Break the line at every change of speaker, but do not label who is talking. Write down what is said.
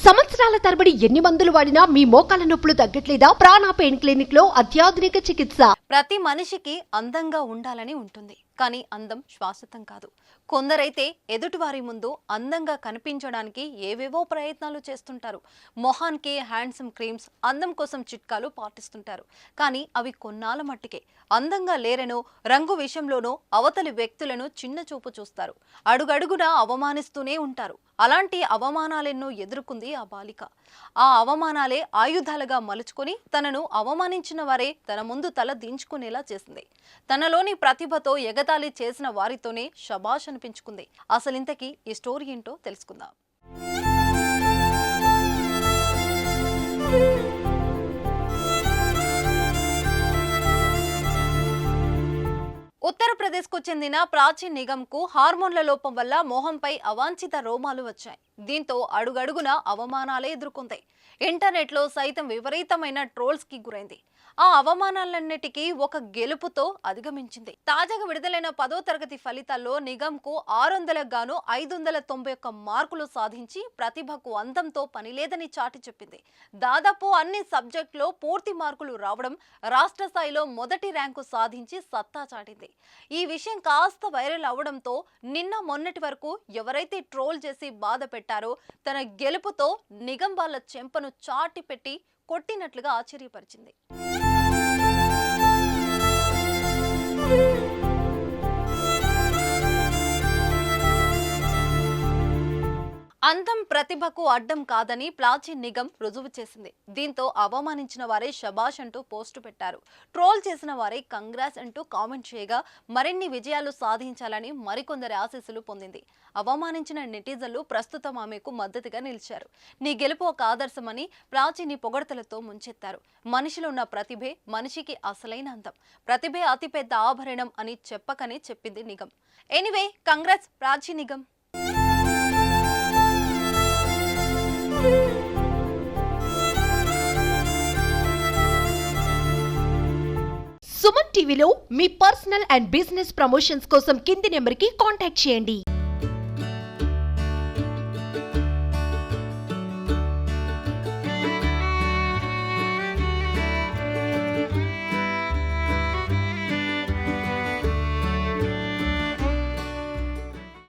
సంవత్సరాల తరబడి ఎన్ని మందులు వాడినా మీ మోకాల నొప్పులు తగ్గట్లేదా? ప్రాణ పెయిన్ క్లినిక్ లో అత్యాధునిక చికిత్స.
ప్రతి మనిషికి అందంగా ఉండాలని ఉంటుంది, కానీ అందం శాశ్వతం కాదు. కొందరైతే ఎదుటివారి ముందు అందంగా కనిపించడానికి ఏవేవో ప్రయత్నాలు చేస్తుంటారు. మొహానికి హ్యాండ్సమ్ క్రీమ్స్, అందం కోసం చిట్కాలు పాటిస్తుంటారు. కానీ అవి కొన్నాళ్ళ మట్టికే. అందంగా లేరనో, రంగు విషయంలోనో అవతలి వ్యక్తులను చిన్న చూపు చూస్తారు. అడుగడుగునా అవమానిస్తూనే ఉంటారు. అలాంటి అవమానాలెన్నో ఎదుర్కొంది ఆ బాలిక. ఆ అవమానాలే ఆయుధాలుగా మలుచుకొని తనను అవమానించిన వారే తన ముందు తల దించుకునేలా చేసింది. తనలోని ప్రతిభతో ఎగతాళి చేసిన వారితోనే శబాష్ అనిపించుకుంది. అసలింతకీ ఈ స్టోరీ ఏంటో తెలుసుకుందాం. ఉత్తరప్రదేశ్కు చెందిన ప్రాచీ నిగంకు హార్మోన్ల లోపం వల్ల మొహంపై అవాంఛిత రోమాలు వచ్చాయి. దీంతో అడుగడుగున అవమానాలే ఎదుర్కొంది. ఇంటర్నెట్లో సైతం విపరీతమైన ట్రోల్స్ కి గురైంది. ఆ అవమానాలన్నిటికీ ఒక గెలుపుతో అధిగమించింది. తాజాగా విడుదలైన 10వ తరగతి ఫలితాల్లో నిగంకు 600కు గాను 591 మార్కులు సాధించి ప్రతిభకు అందంతో పనిలేదని చాటి చెప్పింది. దాదాపు అన్ని సబ్జెక్టులో పూర్తి మార్కులు రావడం, రాష్ట్ర స్థాయిలో మొదటి ర్యాంకు సాధించి సత్తా చాటింది. ఈ విషయం కాస్త వైరల్ అవడంతో నిన్న మొన్నటి వరకు ఎవరైతే ట్రోల్ చేసి బాధ పెట్టారో తన గెలుపుతో నిగం వాళ్ళ చెంపను చాటి పెట్టి కొట్టినట్లుగా ఆశ్చర్యపరిచింది. అందం ప్రతిభకు అడ్డం కాదని ప్రాచీ నిగం రుజువు చేసింది. దీంతో అవమానించిన వారే శబాష్ అంటూ పోస్టు పెట్టారు. ట్రోల్ చేసిన వారే కంగ్రాట్స్ అంటూ కామెంట్ చేయగా మరిన్ని విజయాలు సాధించాలని మరికొందరి ఆశీస్సులు పొందింది. అవమానించిన నెటిజన్లు ప్రస్తుతం ఆమెకు మద్దతుగా నిలిచారు. నీ గెలుపు ఒక ఆదర్శమని ప్రాచీని పొగడ్తలతో ముంచెత్తారు. మనిషిలో ఉన్న ప్రతిభే మనిషికి అసలైన అందం, ప్రతిభే అతిపెద్ద ఆభరణం అని చెప్పకనే చెప్పింది నిగం. Anyway, congrats Prachi Nigam.
సుమన్ టీవీలో మీ పర్సనల్ అండ్ బిజినెస్ ప్రమోషన్స్ కోసం కింది నెంబర్కి కాంటాక్ట్ చేయండి.